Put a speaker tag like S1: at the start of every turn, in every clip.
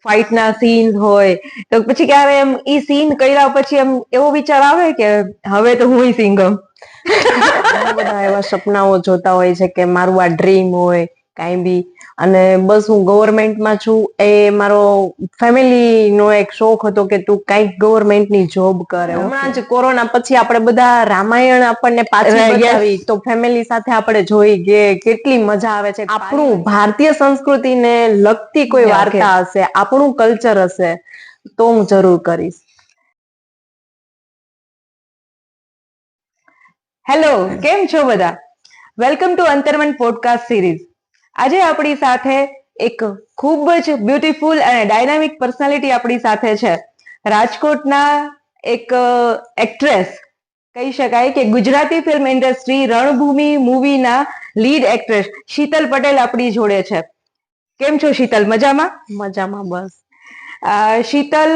S1: ફાઇટના scenes હોય તો પછી ક્યારે એમ ઈ સીન કર્યા પછી એમ એવો વિચાર આવે કે હવે તો હું સિંઘમ?
S2: ઘણા બધા એવા સપનાઓ જોતા હોય છે કે મારું આ ડ્રીમ હોય કાંઈ બી, અને બસ હું ગવર્મેન્ટમાં છું એ મારો ફેમિલી નો એક શોખ હતો કે તું કઈક ગવર્મેન્ટની જોબ કરે. હમણાં જ કોરોના પછી આપણે બધા રામાયણ આપણને પાછી બતાવી તો ફેમિલી સાથે આપણે જોઈ કે કેટલી મજા આવે છે. આપણું ભારતીય સંસ્કૃતિને લગતી કોઈ વાર્તા હશે, આપણું કલ્ચર હશે તો હું જરૂર કરીશ.
S1: હેલો, કેમ છો બધા? Welcome to Antarman podcast series. આજે આપણી સાથે એક ખૂબ જ બ્યુટીફુલ અને ડાયનામિક પર્સનાલિટી આપણી સાથે છે. રાજકોટના એક એક્ટ્રેસ કહી શકાય કે ગુજરાતી ફિલ્મ ઇન્ડસ્ટ્રી રણભૂમિ મૂવીના લીડ એક્ટ્રેસ શીતલ પટેલ આપણી જોડે છે. કેમ છો શીતલ? મજામાં?
S2: મજામાં બસ.
S1: શીતલ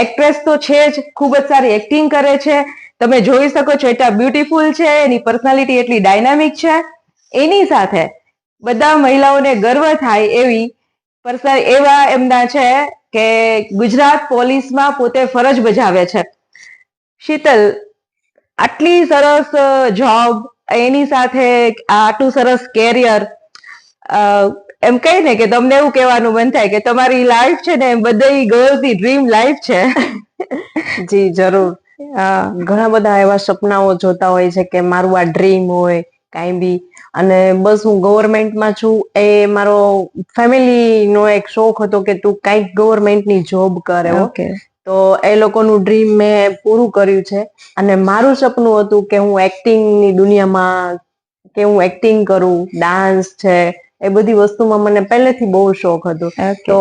S1: એક્ટ્રેસ તો છે જ, ખૂબ જ સારી એક્ટિંગ કરે છે. તમે જોઈ શકો છો એટલા બ્યુટીફુલ છે, એની પર્સનાલિટી એટલી ડાયનામિક છે. એની સાથે બધા મહિલાઓને ગર્વ થાય એવા એમના છે કે ગુજરાત પોલીસમાં પોતે ફરજ બજાવે છે. શીતલ, આટલી સરસ જોબ, એની સાથે આટલું સરસ કેરિયર, એમ કહી ને કે તમને એવું કહેવાનું મન થાય કે તમારી લાઈફ છે ને બધી ગર્લ્સની ડ્રીમ લાઈફ છે.
S2: જી જરૂર. ઘણા બધા એવા સપનાઓ જોતા હોય છે કે મારું આ ડ્રીમ હોય કાંઈ બી, અને બસ હું ગવર્મેન્ટમાં છું એ મારો ફેમિલી નો એક શોખ હતો કે તું કઈક ગવર્મેન્ટની જોબ કરે.
S1: ઓકે.
S2: તો એ લોકોનું ડ્રીમ મેં પૂરું કર્યું છે. અને મારું સપનું હતું કે હું એક્ટિંગની દુનિયામાં, કે હું એક્ટિંગ કરું, ડાન્સ છે એ બધી વસ્તુમાં મને પહેલેથી બહુ શોખ હતો. તો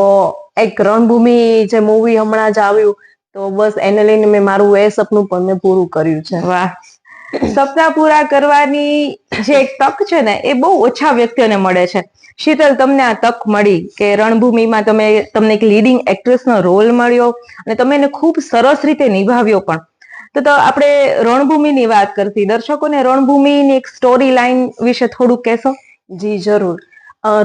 S2: એક રણભૂમિ જે મૂવી હમણાં જ આવ્યું તો બસ એને લઈને મેં મારું એ સપનું પણ મેં પૂરું કર્યું છે.
S1: વાહ! સપના પૂરા કરવાની જે એક તક છે ને એ બહુ ઓછા વ્યક્તિઓને મળે છે. શીતલ, તમને આ તક મળી કે રણભૂમિમાં તમને એક લીડિંગ એક્ટ્રેસનો રોલ મળ્યો અને તમે એને ખૂબ સરસ રીતે નિભાવ્યો પણ. તો આપણે રણભૂમિની વાત કરતી, દર્શકોને રણભૂમિની એક સ્ટોરી લાઈન વિશે થોડુંક કહેશો?
S2: જી જરૂર.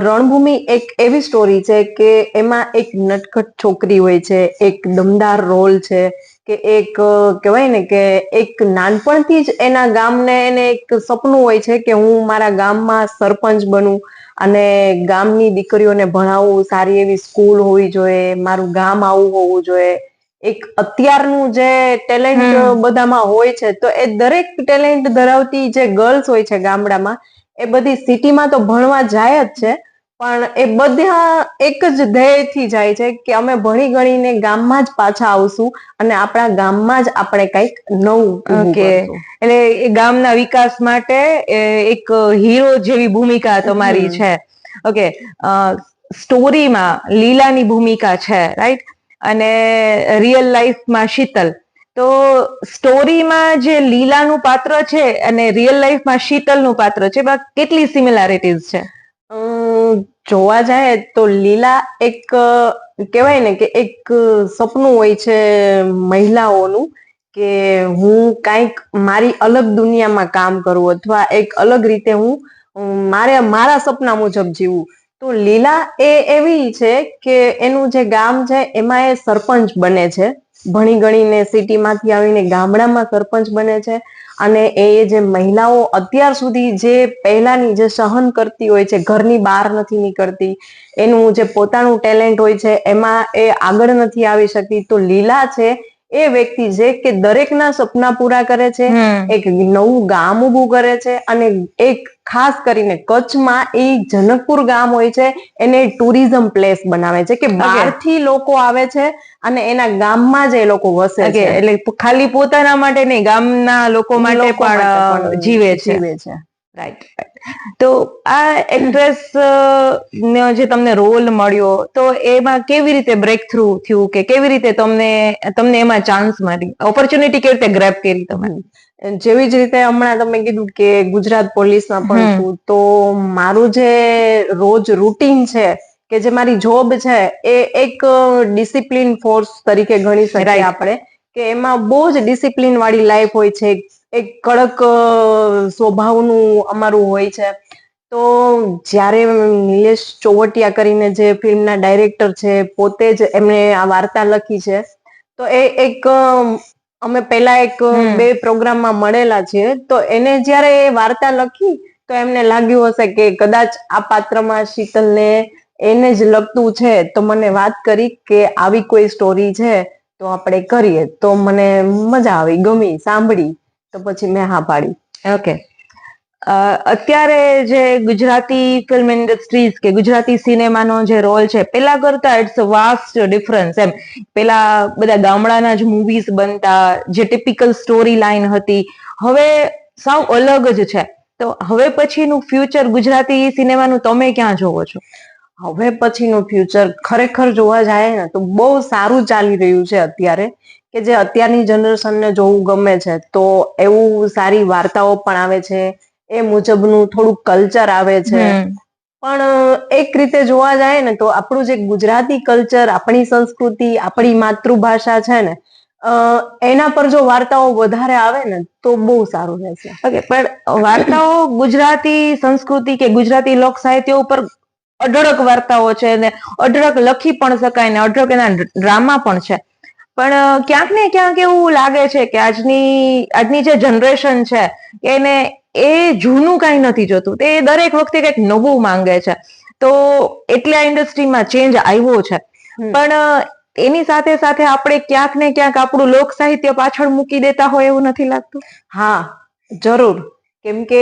S2: રણભૂમિ એક એવી સ્ટોરી છે કે એમાં એક નટખટ છોકરી હોય છે, એક દમદાર રોલ છે, કે એક કહેવાય ને કે એક નાનપણથી જ એના ગામને એને એક સપનું હોય છે કે હું મારા ગામમાં સરપંચ બનું અને ગામની દીકરીઓને ભણાવવું, સારી એવી સ્કૂલ હોવી જોઈએ, મારું ગામ આવું હોવું જોઈએ. એક અત્યારનું જે ટેલેન્ટ બધામાં હોય છે તો એ દરેક ટેલેન્ટ ધરાવતી જે ગર્લ્સ હોય છે ગામડામાં, એ બધી સિટીમાં તો ભણવા જાય જ છે, પણ એ બધા એક જ ધ્યેયથી જાય છે કે અમે ભણી ગણીને ગામમાં જ પાછા આવશું અને આપણા ગામમાં જ આપણે કંઈક નવું ઊભું કરશું.
S1: એટલે એ ગામના વિકાસ માટે એક હીરો જેવી ભૂમિકા તમારી છે. ઓકે. સ્ટોરીમાં લીલાની ભૂમિકા છે, રાઈટ? અને રિયલ લાઈફમાં શીતલ. તો સ્ટોરીમાં જે લીલાનું પાત્ર છે અને રિયલ લાઈફમાં શીતલનું પાત્ર છે, એમાં કેટલી સિમિલારિટીઝ છે?
S2: જોવા જાય તો લીલા એક કહેવાય ને કે એક સપનું હોય છે મહિલાઓનું કે હું કાંઈક મારી અલગ દુનિયામાં કામ કરું અથવા એક અલગ રીતે હું મારા સપના મુજબ જીવું. તો લીલા એ એવી છે કે એનું જે ગામ છે એમાં એ સરપંચ બને છે. ભણી ગણીને સિટીમાંથી આવીને ગામડામાં સરપંચ બને છે. અને એ જે મહિલાઓ અત્યાર સુધી જે પહેલાની જે સહન કરતી હોય છે, ઘરની બહાર નથી નીકળતી, એનું જે પોતાનું ટેલેન્ટ હોય છે એમાં એ આગળ નથી આવી શકતી, તો લીલા છે એ વ્યક્તિ છે કે દરેકના સપના પૂરા કરે છે, એક નવું ગામ ઊભું કરે છે, અને એક ખાસ કરીને કચ્છમાં એ જનકપુર ગામ હોય છે એને ટુરિઝમ પ્લેસ બનાવે છે કે બહારથી લોકો આવે છે અને એના ગામમાં જ એ લોકો વસે છે.
S1: એટલે ખાલી પોતાના માટે નહીં, ગામના લોકો માટે પણ જીવે છે. રાઈટ. તો આ એક્ટ્રેસ નો જે તમને રોલ મળ્યો તો એમાં કેવી રીતે બ્રેક થ્રુ થયું, કે કેવી રીતે તમને એમાં ચાન્સ મળી, ઓપોર્ચ્યુનિટી કેવી રીતે ગ્રેબ કરી તમે?
S2: જેવી જ રીતે હમણાં તમે કીધું કે ગુજરાત પોલીસમાં પણ છું, તો મારું જે રોજ રૂટીન છે કે જે મારી જોબ છે એ એક ડિસિપ્લિન ફોર્સ તરીકે ગણી શકીએ આપણે, કે એમાં બહુ જ ડિસિપ્લિન વાળી લાઈફ હોય છે. એક કડક સ્વભાવનું અમારું હોય છે. તો જ્યારે નિલેશ ચોવટિયા કરીને જે ફિલ્મના ડાયરેક્ટર છે, પોતે જ એમણે આ વાર્તા લખી છે. તો એ એક અમે પહેલા એક 2 પ્રોગ્રામમાં મળેલા છીએ. તો એને જ્યારે એ વાર્તા લખી તો એમને લાગ્યું હશે કે કદાચ આ પાત્રમાં શીતલને એને જ લગતું છે. તો મને વાત કરી કે આવી કોઈ સ્ટોરી છે તો આપણે કરીએ. તો મને મજા આવી, ગમી, સાંભળી, તો પછી મેં હા પાડી.
S1: ઓકે. અત્યારે જે ગુજરાતી ફિલ્મ ઇન્ડસ્ટ્રીઝ કે ગુજરાતી સિનેમાનો જે રોલ છે, પેલા કરતા ઇટ્સ વાસ્ટ ડિફરન્સ એમ. પેલા બધા ગામડાના જ મૂવીઝ બનતા, જે ટિપિકલ સ્ટોરી લાઈન હતી, હવે સાવ અલગ જ છે. તો હવે પછીનું ફ્યુચર ગુજરાતી સિનેમાનું તમે ક્યાં જોવો છો?
S2: હવે પછીનું ફ્યુચર ખરેખર જોવા જાય ને તો બહુ સારું ચાલી રહ્યું છે અત્યારે, કે જે અત્યારની જનરેશનને જોવું ગમે છે. તો એવું સારી વાર્તાઓ પણ આવે છે, એ મુજબનું થોડુંક કલ્ચર આવે છે. પણ એક રીતે જોવા જાય ને તો આપણું જે ગુજરાતી કલ્ચર, આપણી સંસ્કૃતિ, આપણી માતૃભાષા છે ને, એના પર જો વાર્તાઓ વધારે આવે ને તો બહુ સારું રહેશે.
S1: ઓકે, પણ વાર્તાઓ ગુજરાતી સંસ્કૃતિ કે ગુજરાતી લોક સાહિત્ય ઉપર અઢળક વાર્તાઓ છે ને અઢળક લખી પણ શકાય ને અઢળક એના ડ્રામા પણ છે. પણ ક્યાંક ને ક્યાંક એવું લાગે છે કે આજની જે જનરેશન છે એને એ જૂનું કઈ નથી જોતું, તે દરેક વખતે કંઈક નવું માંગે છે. તો એટલે આ ઇન્ડસ્ટ્રીમાં ચેન્જ આવ્યો છે. પણ એની સાથે સાથે આપણે ક્યાંક ને ક્યાંક આપણું લોક સાહિત્ય પાછળ મૂકી દેતા હોય એવું નથી લાગતું?
S2: હા, જરૂર. કેમ કે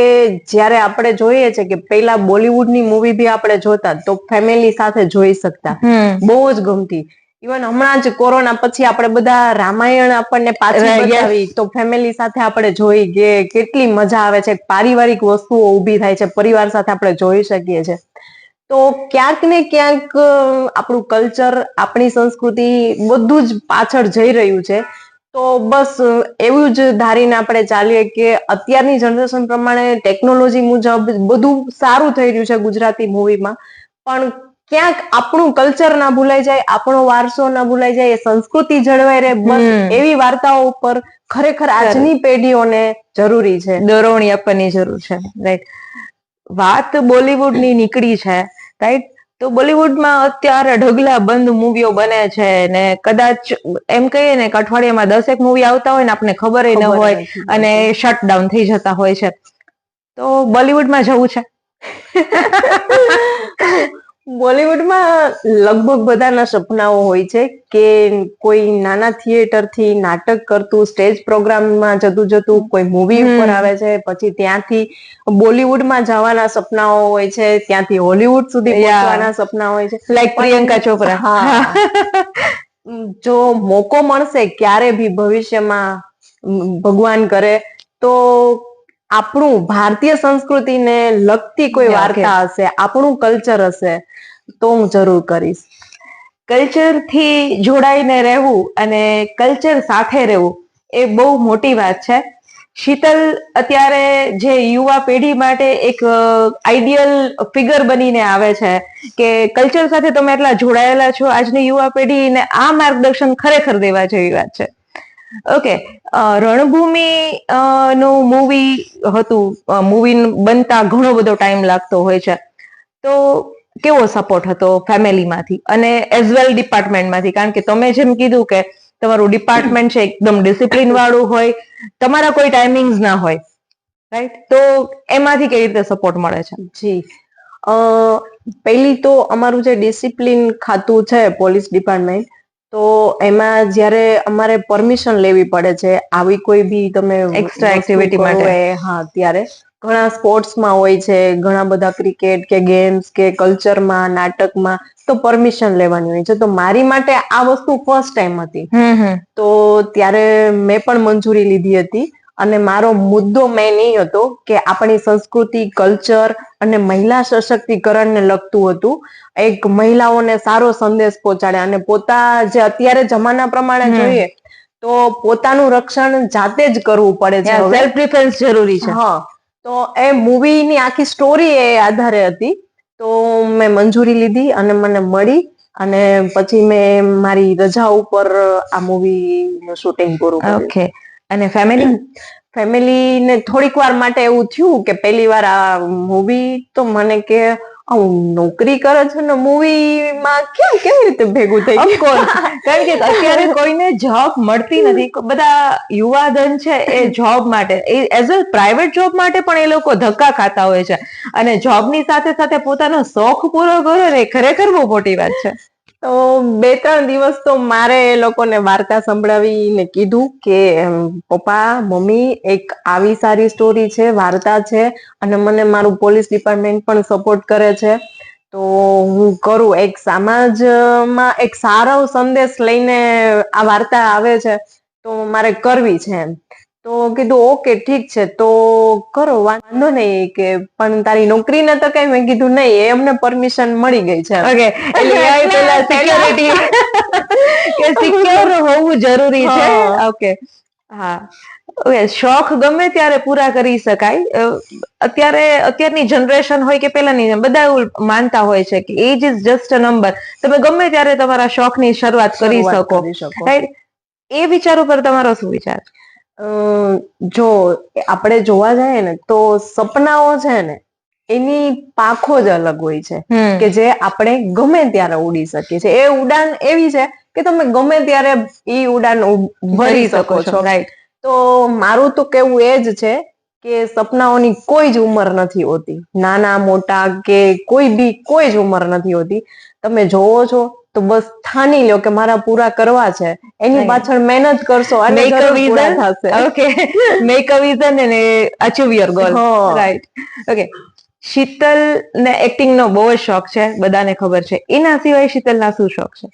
S2: જ્યારે આપણે જોઈએ છે કે પેલા બોલિવૂડની મૂવી બી આપણે જોતા તો ફેમિલી સાથે જોઈ શકતા, બહુ જ ગમતી. ઇવન હમણાં જ કોરોના પછી આપણે બધા રામાયણ આપણને પાછી બતાવી તો ફેમિલી સાથે આપણે જોઈ કે કેટલી મજા આવે છે. પારિવારિક વસ્તુઓ ઊભી થાય છે, પરિવાર સાથે આપણે જોઈ શકીએ છીએ. તો ક્યાંક ને ક્યાંક આપણું કલ્ચર, આપણી સંસ્કૃતિ બધું જ પાછળ જઈ રહ્યું છે. તો બસ એવું જ ધારીને આપણે ચાલીએ કે અત્યારની જનરેશન પ્રમાણે ટેકનોલોજી મુજબ બધું સારું થઈ રહ્યું છે ગુજરાતી મૂવીમાં, પણ ક્યાંક આપણું કલ્ચર ના ભૂલાઈ જાય, આપણો વારસો ના ભૂલાઈ જાય, એ સંસ્કૃતિ જળવાઈ રહે, બસ એવી વાર્તાઓ ઉપર ખરેખર આજની પેઢીઓને જરૂરી છે,
S1: દોરવણી આપવાની જરૂર છે. રાઈટ. વાત બોલિવૂડની નીકળી છે, રાઈટ. તો બોલિવૂડમાં અત્યારે ઢગલા બંધ મૂવીઓ બને છે ને કદાચ એમ કહીએ ને કે અઠવાડિયામાં 10 મૂવી આવતા હોય ને આપણને ખબર ન હોય અને શટ ડાઉન થઈ જતા હોય છે. તો બોલિવૂડમાં જવું છે?
S2: બોલિવૂડમાં લગભગ બધાના સપનાઓ હોય છે કે કોઈ નાના થિયેટર થી નાટક કરતું, સ્ટેજ પ્રોગ્રામમાં જતું કોઈ મૂવી ઉપર આવે છે, પછી ત્યાંથી બોલિવૂડમાં જવાના સપનાઓ હોય છે, ત્યાંથી હોલિવૂડ સુધી પહોંચવાના સપના હોય છે.
S1: લાઈક પ્રિયંકા ચોપરા.
S2: હા. જો મોકો મળશે ક્યારે ભી ભવિષ્યમાં, ભગવાન કરે, તો આપણું ભારતીય સંસ્કૃતિને લગતી કોઈ વાર્તા હશે, આપણું કલ્ચર હશે, તો હું જરૂર કરીશ.
S1: કલ્ચર થી જોડાઈને રહેવું અને કલ્ચર સાથે રહેવું એ બહુ મોટી વાત છે. શીતલ અત્યારે જે યુવા પેઢી માટે એક આઈડિયલ ફિગર બનીને આવે છે કે કલ્ચર સાથે તમે એટલા જોડાયેલા છો. આજની યુવા પેઢીને આ માર્ગદર્શન ખરેખર દેવા જેવી વાત છે. ઓકે, રણભૂમિ નું મૂવી હતું, મૂવી બનતા ઘણો બધો ટાઈમ લાગતો હોય છે. તો કેવો સપોર્ટ હતો ફેમિલીમાંથી અને એઝ વેલ ડિપાર્ટમેન્ટમાંથી? કારણ કે તમે જેમ કીધું કે તમારું ડિપાર્ટમેન્ટ છે એકદમ ડિસિપ્લિન વાળું હોય, તમારા કોઈ ટાઈમિંગ્સ ના હોય, રાઈટ? તો એમાંથી કેવી રીતે સપોર્ટ મળે છે?
S2: જી, પહેલી તો અમારું જે ડિસિપ્લિન ખાતું છે, પોલીસ ડિપાર્ટમેન્ટ, તો એમાં જ્યારે અમારે પરમિશન લેવી પડે છે આવી કોઈ બી તમે
S1: એક્સ્ટ્રા એક્ટિવિટી માટે.
S2: હા, ત્યારે ઘણા સ્પોર્ટ્સમાં હોય છે, ઘણા બધા ક્રિકેટ કે ગેમ્સ કે કલ્ચરમાં, નાટકમાં, તો પરમિશન લેવાની હોય છે. તો મારી માટે આ વસ્તુ ફર્સ્ટ ટાઈમ હતી. તો ત્યારે મેં પણ મંજૂરી લીધી હતી અને મારો મુદ્દો મેન એ હતો કે આપણી સંસ્કૃતિ, કલ્ચર અને મહિલા સશક્તિકરણને લગતું હતું. એક મહિલાઓને સારો સંદેશ પહોંચાડે અને જે અત્યારે જમાના પ્રમાણે જોઈએ તો પોતાનું રક્ષણ જાતે જ કરવું પડે છે.
S1: સેલ્ફ ડિફેન્સ જરૂરી છે.
S2: હા, તો એ મૂવીની આખી સ્ટોરી એ આધારે હતી. તો મેં મંજૂરી લીધી અને મને મળી અને પછી મેં મારી રજા ઉપર આ મૂવી નું શૂટિંગ પૂરું કર્યું.
S1: ઓકે. અને ફેમિલી?
S2: ફેમિલીને થોડીક વાર માટે એવું થયું કે પહેલી વાર આ મૂવી તો મને કે આવું નોકરી કરે છે ને મૂવીમાં કેવી રીતે ભેગું થઈ ગયું?
S1: ઓફકોર્સ, કારણ કે અત્યારે કોઈને જોબ મળતી નથી. બધા યુવાધન છે એ જોબ માટે, એઝ અ પ્રાઇવેટ જોબ માટે પણ એ લોકો ધક્કા ખાતા હોય છે, અને જોબની સાથે સાથે પોતાનો શોખ પૂરો કરો ને એ ખરેખર બહુ મોટી વાત છે.
S2: તો 2-3 દિવસ તો મારે એ લોકોને વાર્તા સંભળાવીને કીધું કે પપ્પા મમ્મી એક આવી સારી સ્ટોરી છે, વાર્તા છે, અને મને મારું પોલીસ ડિપાર્ટમેન્ટ પણ સપોર્ટ કરે છે, તો હું કરું. એક સમાજમાં એક સારો સંદેશ લઈને આ વાર્તા આવે છે, તો મારે કરવી છે એમ. તો કીધું ઓકે ઠીક છે, તો કરો, વાંધો નહીં, કે પણ તારી નોકરીને તો કઈ, મેં કીધું નહીં, એ અમને પરમિશન મળી ગઈ છે.
S1: ઓકે, એટલે એ પેલા સિક્યોરિટી કે સિક્યોર હોવું જરૂરી છે. ઓકે, હા. ઓકે, શોખ ગમે ત્યારે પૂરા કરી શકાય. અત્યારની જનરેશન હોય કે પેલાની, બધા એવું માનતા હોય છે કે age is just a number. તમે ગમે ત્યારે તમારા શોખની શરૂઆત કરી શકો, રાઈટ? એ વિચાર ઉપર તમારો શું વિચાર?
S2: જો આપણે જોવા જઈએ ને તો સપનાઓ છે ને એની પાંખો જ અલગ હોય છે, કે જે આપણે ગમે ત્યારે ઉડી શકીએ છીએ. એ ઉડાન એવી છે કે તમે ગમે ત્યારે ઈ ઉડાન ભરી શકો છો, રાઈટ? તો મારું તો કેવું એ જ છે કે સપનાઓની કોઈ જ ઉંમર નથી હોતી, નાના મોટા કે કોઈ જ ઉંમર નથી હોતી. તમે જોવો છો તો બસ ઠાની લો કે મારા પૂરા કરવા છે, એની પાછળ મહેનત કરશો અને પૂરા થશે.
S1: ઓકે, મેક અ વિઝન અને achieve your goal, right? Okay, Sheetal ને એક્ટિંગ નો બહુ જ શોખ છે, બધાને ખબર છે. એના સિવાય શીતલ ના શું શોખ છે?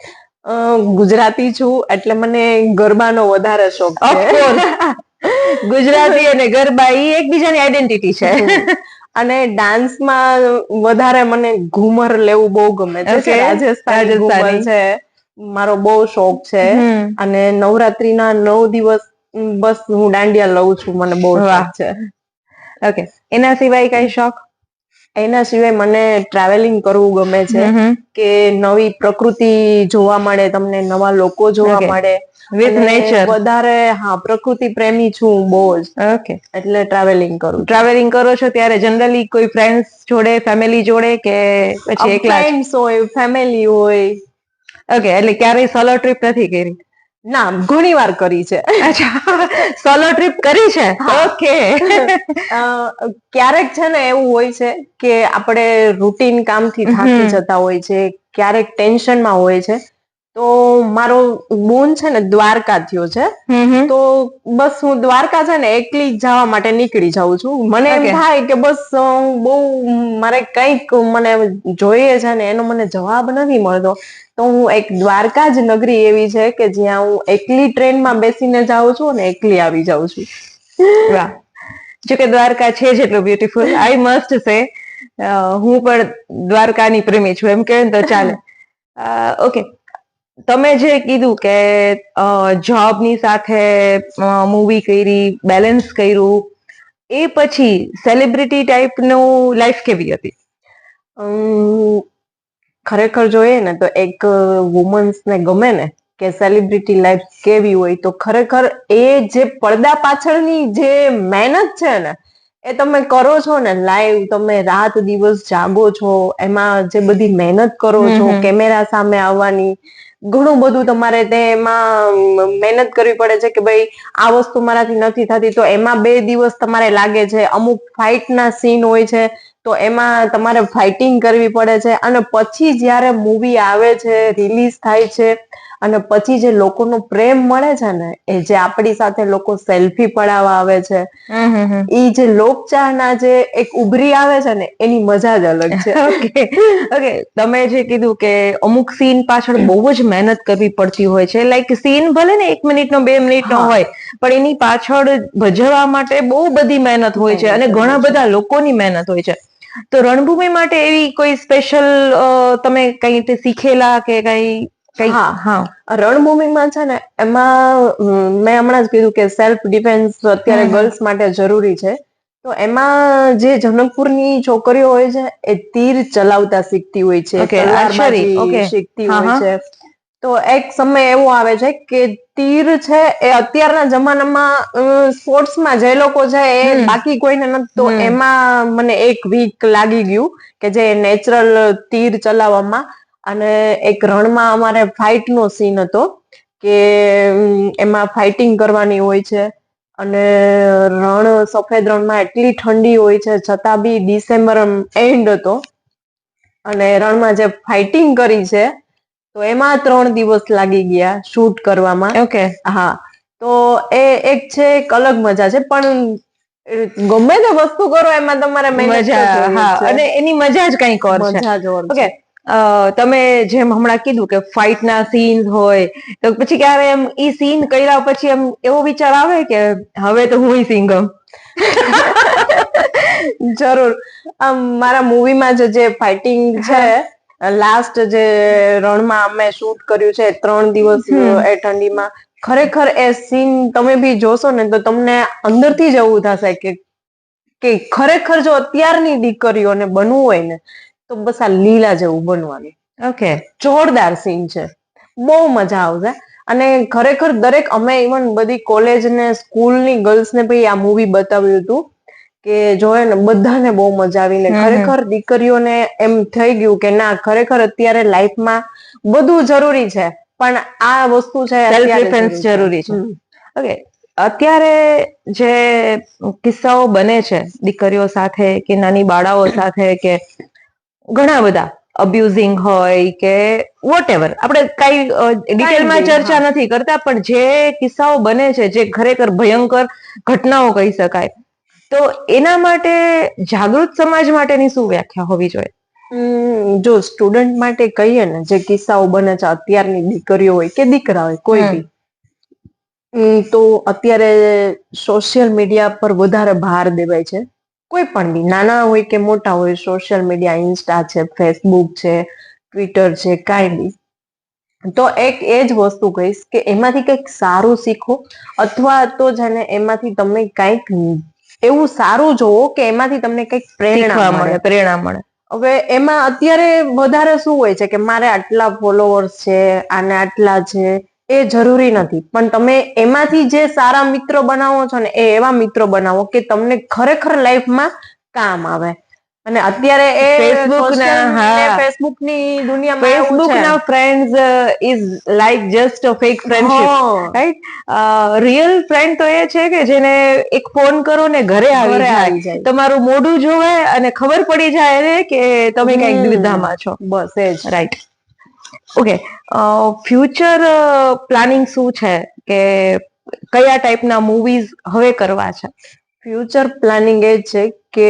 S2: ગુજરાતી છું એટલે મને ગરબાનો વધારે શોખ છે.
S1: ઓફકોર્સ, ગુજરાતી અને ગરબા એ એકબીજાની આઈડેન્ટિટી છે.
S2: અને ડાન્સમાં વધારે મને ઘૂમર લેવું બહુ ગમે છે. રાજસ્થાની ઘૂમર છે, મારો બહુ શોખ છે. અને નવરાત્રીના 9 દિવસ બસ હું દાંડિયા લઉં છું, મને બહુ શોખ છે.
S1: ઓકે, એના સિવાય કઈ શોખ?
S2: એના સિવાય મને ટ્રાવેલિંગ કરવું ગમે છે, કે નવી પ્રકૃતિ જોવા મળે, તમને નવા લોકો જોવા મળે.
S1: With nature.
S2: વધારે પ્રકૃતિ પ્રેમી છું બહુ જ.
S1: ઓકે,
S2: એટલે ટ્રાવેલિંગ કરું.
S1: ટ્રાવેલિંગ કરો છો ત્યારે જનરલી કોઈ ફ્રેન્ડ્સ જોડે, ફેમિલી જોડે, કે પછી એકલા?
S2: ફ્રેન્ડ્સ હોય, ફેમિલી હોય.
S1: ઓકે, એટલે ક્યારેય સોલો ટ્રીપ નથી કરી?
S2: ના, ઘણી વાર કરી છે.
S1: અચ્છા, સોલો ટ્રીપ કરી છે. ઓકે.
S2: ક્યારેક છે ને એવું હોય છે કે આપણે રૂટીન કામથી થાકી જતા હોય છે, ક્યારેક ટેન્શનમાં હોય છે, તો મારો બોન છે ને દ્વારકા થયો છે, તો બસ હું દ્વારકા છે ને એકલી જવા માટે નીકળી જાઉં છું. મને એમ થાય કે બસ બહુ મારે કંઈક મને જોઈએ છે ને એનો મને જવાબ નથી મળતો, તો હું એક દ્વારકા જ નગરી એવી છે કે જ્યાં હું એકલી ટ્રેનમાં બેસીને જાઉં છું અને એકલી આવી જાઉં છું.
S1: વાહ! જોકે દ્વારકા છે જ એટલું બ્યુટીફુલ. આઈ મસ્ટ સે, હું પણ દ્વારકાની પ્રેમી છું, એમ કહે ને તો ચાલે. ઓકે, તમે જે કીધું કે જોબની સાથે મૂવી કરી, બેલેન્સ કર્યું, એ પછી સેલિબ્રિટી ટાઈપનું લાઈફ કેવી હતી?
S2: ખરેખર જોઈએ ને તો એક વુમન્સને ગમે ને કે સેલિબ્રિટી લાઈફ કેવી હોય, તો ખરેખર એ જે પડદા પાછળની જે મહેનત છે ને એ તમે કરો છો ને, લાઈવ તમે રાત દિવસ જાગો છો, એમાં જે બધી મહેનત કરો છો, કેમેરા સામે આવવાની, ઘણું બધું તમારે તેમાં મહેનત કરવી પડે છે કે ભાઈ આ વસ્તુ મારાથી નથી થતી, તો એમાં 2 દિવસ તમારે લાગે છે. અમુક ફાઇટના સીન હોય છે તો એમાં તમારે ફાઇટિંગ કરવી પડે છે, અને પછી જ્યારે મૂવી આવે છે, રિલીઝ થાય છે, અને પછી જે લોકોનો પ્રેમ મળે છે ને, એ જે આપણી સાથે લોકો સેલ્ફી પડાવવા આવે છે, એ જે લોકચાહના જે એક ઉભરી આવે છે ને, એની મજા જ અલગ છે.
S1: ઓકે, તમે જે કીધું કે અમુક સીન પાછળ બહુ જ મહેનત કરવી પડતી હોય છે, લાઈક સીન ભલે ને 1 મિનિટનો 2 મિનિટનો હોય, પણ એની પાછળ ભજવવા માટે બહુ બધી મહેનત હોય છે, અને ઘણા બધા લોકોની મહેનત હોય છે. તો રણભૂમિ માટે એવી કોઈ સ્પેશિયલ તમે કઈ શીખેલા કે કઈ?
S2: રણભૂમિમાં છે ને, એમાં મેં હમણાં જ કીધું કે સેલ્ફ ડિફેન્સ અત્યારે ગર્લ્સ માટે જરૂરી છે. તો એમાં જે જનકપુરની છોકરીઓ હોય છે એ તીર ચલાવતા શીખતી હોય છે, તલવારબાજી શીખતી હોય છે. તો એક સમય એવો આવે છે કે તીર છે એ અત્યારના જમાનામાં સ્પોર્ટ્સમાં જે લોકો છે એ બાકી કોઈને નથી, તો એમાં મને એક વીક લાગી ગયું કે જે નેચરલ તીર ચલાવવામાં. અને એક રણમાં અમારે ફાઇટ નો સીન હતો કે એમાં ફાઇટિંગ કરવાની હોય છે, અને સફેદ રણમાં એટલી ઠંડી હોય છે છતાં બી ડિસેમ્બર એન્ડ હતો, અને રણમાં જે ફાઇટિંગ કરી છે તો એમાં 3 દિવસ લાગી ગયા શૂટ કરવામાં.
S1: ઓકે.
S2: હા, તો એ એક છે એક અલગ મજા છે, પણ ગમે તે વસ્તુ કરો એમાં તમારે મહેનત તો
S1: મજા,
S2: જોઈએ જ
S1: હા,
S2: છે.
S1: અને એની મજા જ કંઈક ઓર છે.
S2: મજા જ ઓર
S1: ઓકે.
S2: છે.
S1: તમે જેમ હમણાં કીધું કે ફાઇટ ના સીન હોય, તો પછી ક્યારે એમ ઈ સીન કર્યા પછી એમ એવો વિચાર આવે કે હવે તો હું સિંઘમ?
S2: જરૂર. મારા મૂવીમાં જે ફાઇટિંગ છે, લાસ્ટ જે રણમાં અમે શૂટ કર્યું છે 3 દિવસ એ ઠંડીમાં, ખરેખર એ સીન તમે બી જોશો ને તો તમને અંદરથી જ એવું થશે કે ખરેખર જો અત્યારની દીકરીઓને બનવું હોય ને તો બસ આ લીલા જેવું બનવાનું.
S1: ઓકે.
S2: જોરદાર સીન છે, બહુ મજા આવશે. અને ખરેખર દરેક અમે ઇવન બધી કોલેજ ને સ્કૂલની ગર્લ્સને ભાઈ આ મૂવી બતાવ્યું હતું કે જોએ ને બધાને બહુ મજા આવી, ને ખરેખર દીકરીઓને એમ થઈ ગયું કે ના ખરેખર અત્યારે લાઈફમાં બધું જરૂરી છે, પણ આ વસ્તુ છે
S1: સેલ્ફ
S2: અત્યારે
S1: ડિફેન્સ જરૂરી છે. ઓકે. અત્યારે જે કિસ્સાઓ બને છે દીકરીઓ સાથે કે નાની બાળાઓ સાથે, કે ઘણા બધા અબ્યુઝિંગ હોય કે વોટ એવર, આપણે કઈ ડિટેલમાં ચર્ચા નથી કરતા, પણ જે કિસ્સાઓ બને છે જે ખરેખર ભયંકર ઘટનાઓ કહી શકાય, તો એના માટે જાગૃત સમાજ માટેની શું વ્યાખ્યા હોવી જોઈએ?
S2: જો સ્ટુડન્ટ માટે કહીએ ને, જે કિસ્સાઓ બને છે અત્યારની દીકરીઓ હોય કે દીકરા હોય કોઈ બી, તો અત્યારે સોશિયલ મીડિયા પર વધારે ભાર દેવાય છે. કોઈ પણ બી, નાના હોય કે મોટા હોય, સોશિયલ મીડિયા, ઇન્સ્ટા છે, ફેસબુક છે, ટ્વિટર છે, કાંઈ બી. તો એક એ જ વસ્તુ કહીશ કે એમાંથી કંઈક સારું શીખો, અથવા તો છે ને એમાંથી તમે કંઈક એવું સારું જોવો કે એમાંથી તમને કંઈક પ્રેરણા મળે.
S1: પ્રેરણા મળે.
S2: હવે એમાં અત્યારે વધારે શું હોય છે કે મારે આટલા ફોલોવર્સ છે, આને આટલા છે, એ જરૂરી નથી, પણ તમે એમાંથી જે સારા મિત્રો બનાવો છો ને એ એવા મિત્રો બનાવો કે તમને ખરેખર લાઈફમાં કામ આવે. અને અત્યારે એ ફેસબુક ની દુનિયામાં એવું
S1: ફેસબુક
S2: છે.
S1: ના friends is like just a fake friendship, right? Real friend તો એ છે કે જેને એક ફોન કરો ને ઘરે આવી જાય, તમારું મોઢું જોવે અને ખબર પડી જાય ને કે તમે કઈક દ્વિધામાં છો.
S2: બસ એ જ.
S1: રાઈટ. ઓકે. ફ્યુચર પ્લાનિંગ શું છે કે કયા ટાઈપના મૂવીઝ હવે કરવા છે?
S2: ફ્યુચર પ્લાનિંગ એ છે કે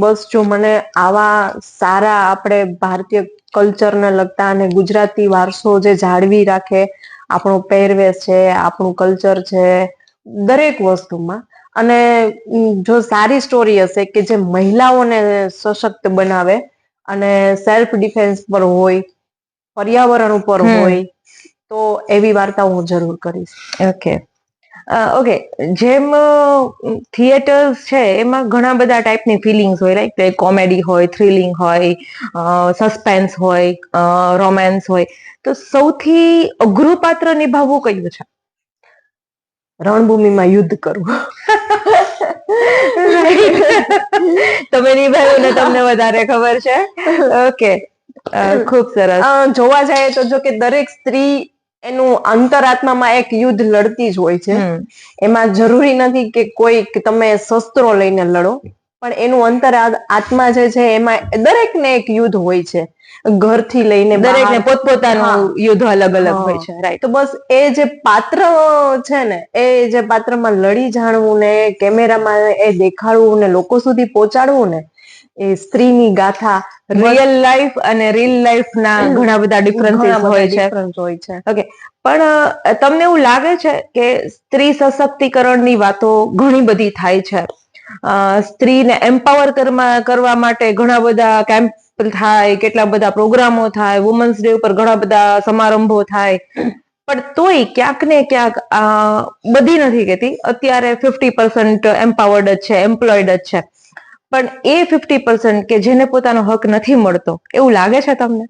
S2: બસ જો મને આવા સારા આપણે ભારતીય કલ્ચરને લગતા અને ગુજરાતી વારસો જે જાળવી રાખે, આપણો પહેરવેશ છે, આપણું કલ્ચર છે, દરેક વસ્તુમાં, અને જો સારી સ્ટોરી હશે કે જે મહિલાઓને સશક્ત બનાવે અને સેલ્ફ ડિફેન્સ પર હોય, પર્યાવરણ ઉપર હોય, તો એવી વાર્તાઓ હું જરૂર કરીશ.
S1: ઓકે. ઓકે. જેમ થિયેટર્સ છે એમાં ઘણા બધા ટાઈપની ફિલિંગ્સ હોય, રાઈટ? કોમેડી હોય, થ્રિલિંગ હોય, સસ્પેન્સ હોય, રોમેન્સ હોય, તો સૌથી અઘરું પાત્ર નિભાવવું કયું છે?
S2: રણભૂમિમાં યુદ્ધ કરવું.
S1: તમે નિભાવ્યું ને તમને વધારે ખબર છે. ઓકે. ખૂબ સરસ.
S2: જોવા જાય તો જો કે દરેક સ્ત્રી એનું અંતરાત્મામાં એક યુદ્ધ લડતી જ હોય છે. એમાં જરૂરી નથી કે કોઈ તમે શસ્ત્રો લઈને લડો, પણ એનું અંતર આત્મા જે છે એમાં દરેકને એક યુદ્ધ હોય છે, ઘરથી લઈને
S1: દરેકને
S2: બહાર.
S1: પોતપોતાનું યુદ્ધ અલગ અલગ હોય છે, રાઈટ?
S2: તો બસ એ જે પાત્ર છે ને, એ જે પાત્રમાં લડી જાણવું ને કેમેરામાં એ દેખાડવું ને લોકો સુધી પહોંચાડવું ને, એ સ્ત્રીની ગાથા.
S1: રિયલ લાઈફ અને રીલ લાઈફ ના ઘણા બધા ડિફરન્સીસ હોય છે. ઓકે. પણ તમને એવું લાગે છે કે સ્ત્રી સશક્તિકરણની વાતો ઘણી બધી થાય છે, સ્ત્રીને એમ્પાવર કરવા માટે ઘણા બધા કેમ્પ થાય, કેટલા બધા પ્રોગ્રામો થાય, વુમન્સ ડે ઉપર ઘણા બધા સમારંભો થાય, પણ તોય ક્યાંક ને ક્યાંક બધી નથી કહેતી, અત્યારે 50% એમ્પાવર્ડ જ છે, એમ્પ્લોયડ જ છે, પણ એ 50% કે જેને પોતાનો હક નથી મળતો, એવું લાગે છે તમને?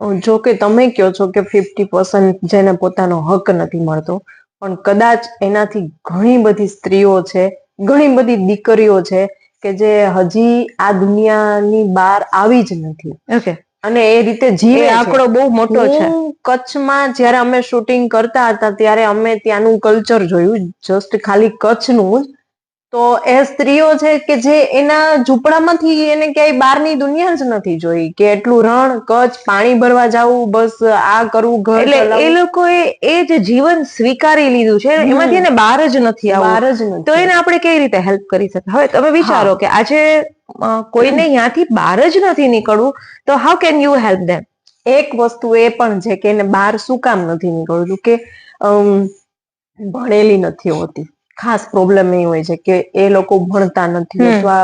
S2: જો કે તમે કહો છો કે 50% જેને પોતાનો હક નથી મળતો, પણ કદાચ એનાથી ઘણી બધી સ્ત્રીઓ છે, ઘણી બધી દીકરીઓ છે કે જે હજી આ દુનિયાની બહાર આવી જ નથી
S1: ઓકે,
S2: અને એ રીતે
S1: એ
S2: જીવે છે.
S1: આંકડો બહુ મોટો છે.
S2: હું કચ્છમાં જ્યારે અમે શૂટિંગ કરતા હતા ત્યારે અમે ત્યાંનું કલ્ચર જોયું, જસ્ટ ખાલી કચ્છનું જ. તો એ સ્ત્રીઓ છે કે જે એના ઝૂંપડામાંથી એને ક્યાંય બહારની દુનિયા જ નથી જોઈ, કે એટલું રણ કચ્છ, પાણી ભરવા જવું, બસ આ કરવું, ઘર
S1: એટલે એ
S2: ચલાવવું,
S1: લોકોએ એ જ જીવન સ્વીકારી લીધું છે, એમાંથી એને બહાર જ નથી આવવું.
S2: બહાર જ
S1: તો
S2: નથી.
S1: એને આપણે કેવી રીતે હેલ્પ કરી શકીએ? હવે તમે વિચારો કે આજે કોઈને ત્યાંથી બહાર જ નથી નીકળવું, તો હાઉ કેન યુ હેલ્પ ધેમ?
S2: એક વસ્તુ એ પણ છે કે એને બહાર શું કામ નથી નીકળતું, કે ભણેલી નથી હોતી. ખાસ પ્રોબ્લેમ એ હોય છે કે એ લોકો ભણતા નથી, અથવા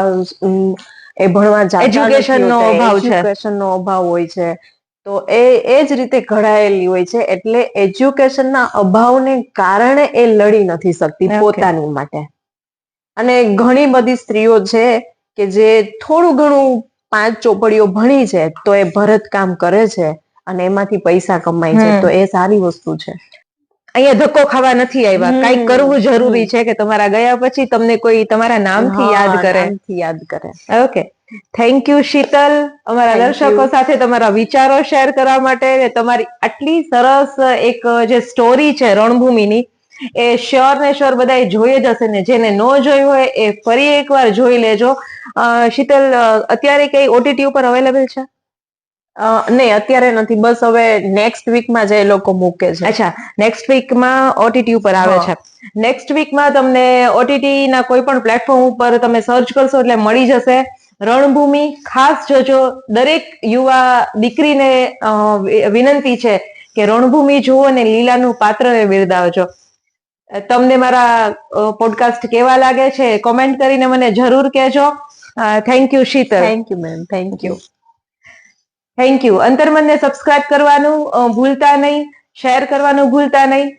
S2: એ ભણવા જતા નથી
S1: એજ્યુકેશનનો
S2: હોતા,
S1: અભાવ છે.
S2: એજ્યુકેશનનો અભાવ હોય છે. તો એ જ રીતે ઘડાયેલી હોય છે, એટલે એજ્યુકેશનના અભાવને કારણે એ લડી નથી શકતી
S1: Okay.
S2: પોતાની માટે. અને ઘણી બધી સ્ત્રીઓ છે કે જે થોડું ઘણું 5 ચોપડીઓ ભણી છે તો એ ભરત કામ કરે છે અને એમાંથી પૈસા કમાય છે, તો એ સારી વસ્તુ છે.
S1: અહીંયા ધક્કો ખાવા નથી આવ્યા, કંઈક કરવું જરૂરી છે કે તમારા ગયા પછી તમને કોઈ તમારા નામથી યાદ કરે.
S2: નામથી યાદ કરે.
S1: ઓકે, થેન્ક યુ શીતલ, અમારા
S2: Thank
S1: દર્શકો
S2: you.
S1: સાથે તમારા વિચારો શેર કરવા માટે, અને તમારી આટલી સરસ એક જે સ્ટોરી છે રણભૂમિની, એ શ્યોર ને શ્યોર બધાએ જોઈ જ હશે, ને જેને ન જોયું હોય એ ફરી એકવાર જોઈ લેજો. શીતલ, અત્યારે કઈ ઓટીટી ઉપર અવેલેબલ છે?
S2: નહીં, અત્યારે નથી, બસ હવે નેક્સ્ટ વીકમાં જ એ લોકો મૂકે છે.
S1: અચ્છા, નેક્સ્ટ વીકમાં ઓટીટી ઉપર આવે છે. નેક્સ્ટ વીકમાં તમને ઓટીટી ના કોઈ પણ પ્લેટફોર્મ ઉપર તમે સર્ચ કરશો એટલે મળી જશે. રણભૂમિ ખાસ જોજો. દરેક યુવા દીકરીને વિનંતી છે કે રણભૂમિ જુઓ અને લીલાનું પાત્રને બિરદાવજો. તમને મારા પોડકાસ્ટ કેવા લાગે છે કોમેન્ટ કરીને મને જરૂર કહેજો. Thank you Sheetal.
S2: Thank you ma'am, thank you.
S1: Thank you. અંતર્મનને સબસ્ક્રાઇબ કરવાનું ભૂલતા નહીં, શેર કરવાનું ભૂલતા નહીં.